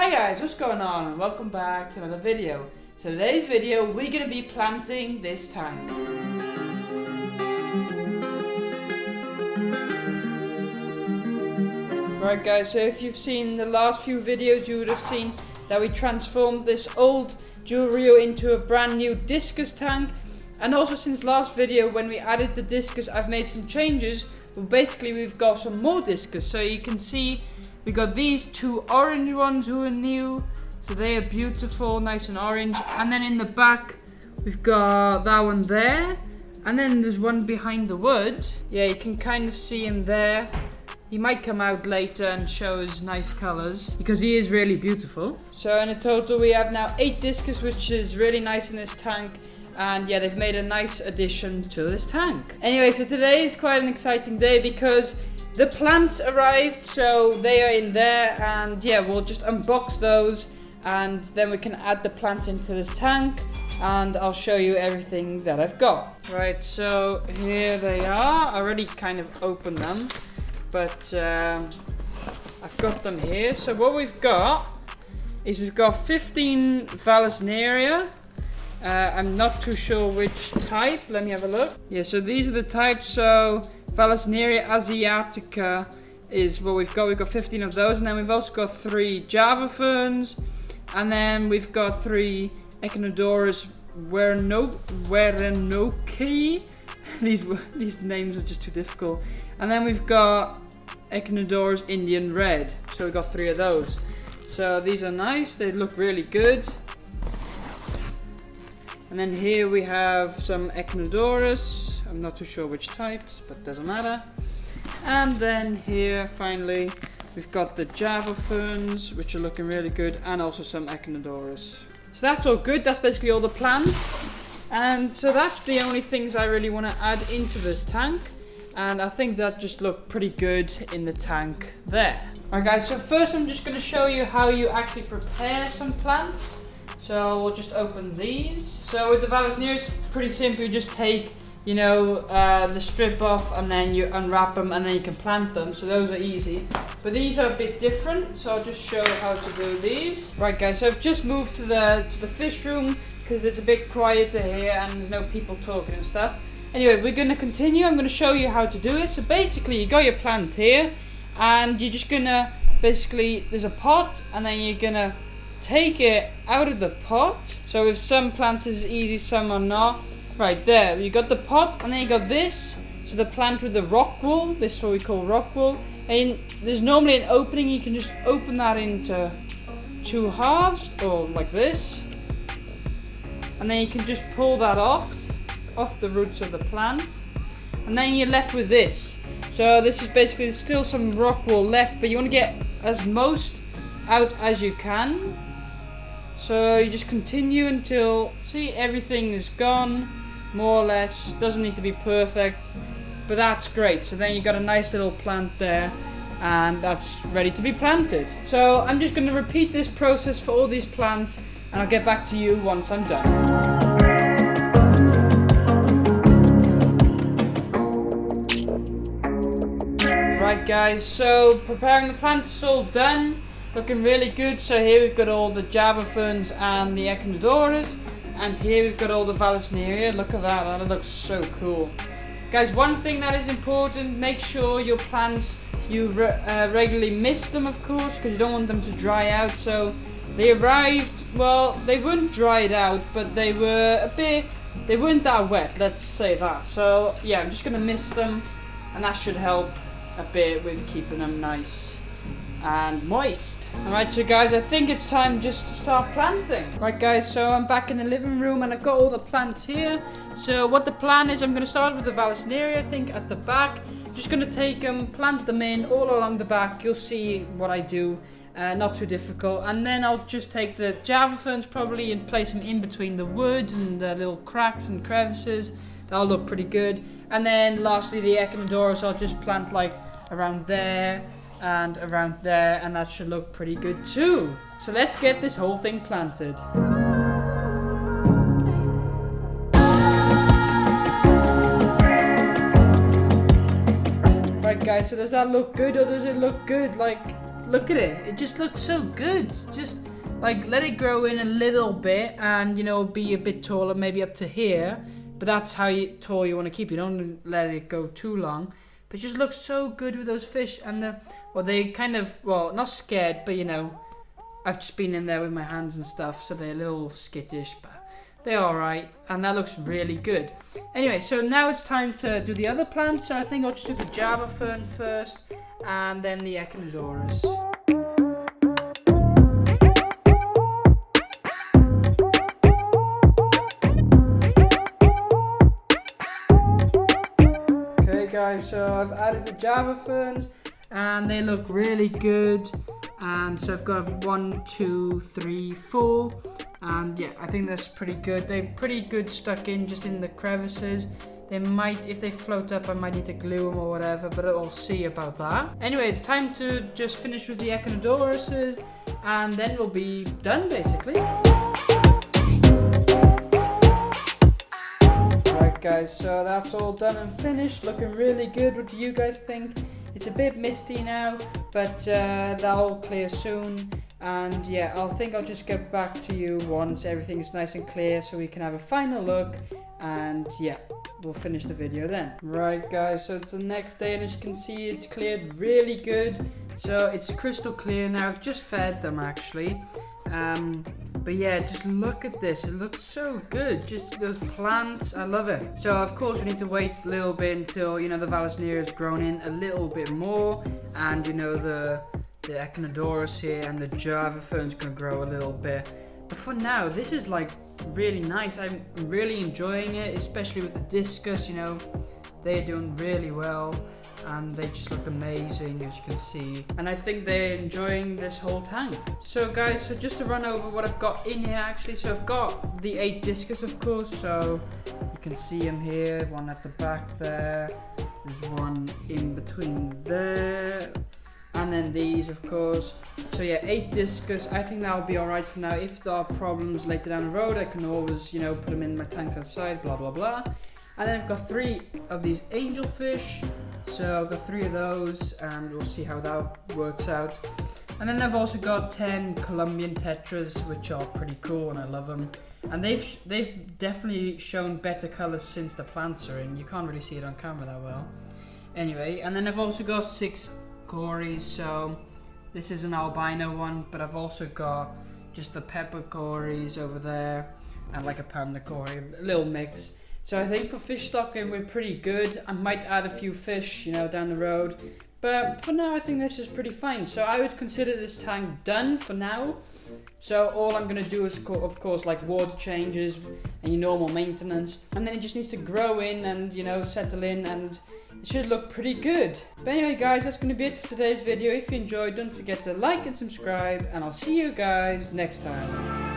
Hi guys, what's going on and welcome back to another video. So today's video we're going to be planting this tank. Right guys, so if you've seen the last few videos you would have seen that we transformed this old Juwel into a brand new Discus tank. And also since last video when we added the Discus I've made some changes. Well, basically we've got some more Discus, so you can see we got these two orange ones who are new, so they are beautiful, nice and orange. And then in the back we've got that one there, and then there's one behind the wood. Yeah, you can kind of see him there. He might come out later and show his nice colors because he is really beautiful. So in a total we have now 8 Discus, which is really nice in this tank. And yeah, they've made a nice addition to this tank. Anyway, so today is quite an exciting day because the plants arrived, so they are in there, and yeah, we'll just unbox those and then we can add the plants into this tank and I'll show you everything that I've got. Right, so here they are. I already kind of opened them, but I've got them here. So what we've got is we've got 15 Vallisneria. I'm not too sure which type. Let me have a look. Yeah, so these are the types. So Vallisneria asiatica is what we've got. We've got 15 of those, and then we've also got 3 Java ferns, and then we've got 3 Echinodoras werenoki. These names are just too difficult. And then we've got Echinodoras Indian red. So we've got 3 of those. So these are nice. They look really good. And then here we have some Echinodoras. I'm not too sure which types, but doesn't matter. And then here, finally, we've got the Java ferns, which are looking really good, and also some Echinodoras. So that's all good. That's basically all the plants. And so that's the only things I really want to add into this tank. And I think that just looked pretty good in the tank there. Alright guys, so first I'm just going to show you how you actually prepare some plants. So we'll just open these. So with the Vallisneria, it's pretty simple. You just take, the strip off and then you unwrap them and then you can plant them. So those are easy. But these are a bit different. So I'll just show you how to do these. Right guys, so I've just moved to the fish room because it's a bit quieter here and there's no people talking and stuff. Anyway, we're going to continue. I'm going to show you how to do it. So basically you got your plant here and you're just going to, there's a pot and then you're going to take it out of the pot. So with some plants it's easy, some are not. Right there, you got the pot and then you got this. So the plant with the rock wool, this is what we call rock wool. And there's normally an opening, you can just open that into 2 halves or like this. And then you can just pull that off the roots of the plant. And then you're left with this. So this is basically, there's still some rock wool left, but you want to get as most out as you can. So you just continue until, see, everything is gone, more or less. Doesn't need to be perfect, but that's great. So then you got a nice little plant there, and that's ready to be planted. So I'm just going to repeat this process for all these plants, and I'll get back to you once I'm done. Right guys, so preparing the plants is all done. Looking really good. So here we've got all the Java ferns and the Echinodoras, and here we've got all the Vallisneria. Look at that, that looks so cool. Guys, one thing that is important, make sure your plants, you regularly mist them, of course, because you don't want them to dry out. So they arrived, well, they weren't dried out, but they weren't that wet, let's say that. So yeah, I'm just going to mist them, and that should help a bit with keeping them nice and moist. Alright, so guys, I think it's time just to start planting. Right guys, so I'm back in the living room and I've got all the plants here. So what the plan is, I'm going to start with the Vallisneria, I think, at the back. Just going to take them, plant them in all along the back. You'll see what I do, not too difficult. And then I'll just take the Java ferns probably and place them in between the wood and the little cracks and crevices. That'll look pretty good. And then lastly the Echinodoras, I'll just plant like around there and around there, and that should look pretty good too. So let's get this whole thing planted. Right guys, so does that look good or does it look good? Like look at it. It just looks so good. Just like let it grow in a little bit and, you know, be a bit taller, maybe up to here. But that's how tall you want to keep it. You don't let it go too long. But it just looks so good with those fish. And they kind of, well, not scared, but you know, I've just been in there with my hands and stuff, so they're a little skittish, but they're alright, and that looks really good. Anyway, so now it's time to do the other plants, so I think I'll just do the Java fern first, and then the Echinodorus. Okay guys, so I've added the Java ferns, and they look really good. And so I've got 1, 2, 3, 4, and yeah, I think that's pretty good. They're pretty good stuck in just in the crevices. They might, if they float up, I might need to glue them or whatever, but I'll see about that. Anyway, it's time to just finish with the Echinodoruses, and then we'll be done basically. Alright guys, so that's all done and finished, looking really good. What do you guys think? It's a bit misty now, but that'll clear soon. And yeah, I'll just get back to you once everything's nice and clear so we can have a final look. And yeah, we'll finish the video then. Right guys, so it's the next day and as you can see it's cleared really good. So it's crystal clear now. I've just fed them actually. But yeah, just look at this. It looks so good. Just those plants, I love it. So of course we need to wait a little bit until, you know, the Vallisneria has grown in a little bit more, and you know the Echinodorus here and the Java fern's gonna grow a little bit. But for now, this is like really nice. I'm really enjoying it, especially with the Discus. You know, they're doing really well. And they just look amazing, as you can see, and I think they're enjoying this whole tank. So guys, so just to run over what I've got in here actually, so I've got the 8 Discus of course, so you can see them here, one at the back there, there's one in between there, and then these of course. So yeah, 8 Discus, I think that'll be alright for now. If there are problems later down the road, I can always, you know, put them in my tanks outside, blah blah blah. And then I've got 3 of these angelfish. So I've got 3 of those, and we'll see how that works out. And then I've also got 10 Colombian tetras, which are pretty cool, and I love them. And they've definitely shown better colours since the plants are in. You can't really see it on camera that well. Anyway, and then I've also got 6 cories. So this is an albino one, but I've also got just the pepper cories over there, and like a panda cory, a little mix. So I think for fish stocking we're pretty good. I might add a few fish, you know, down the road. But for now I think this is pretty fine. So I would consider this tank done for now. So all I'm going to do is of course like water changes and your normal maintenance. And then it just needs to grow in and, you know, settle in, and it should look pretty good. But anyway guys, that's going to be it for today's video. If you enjoyed, don't forget to like and subscribe, and I'll see you guys next time.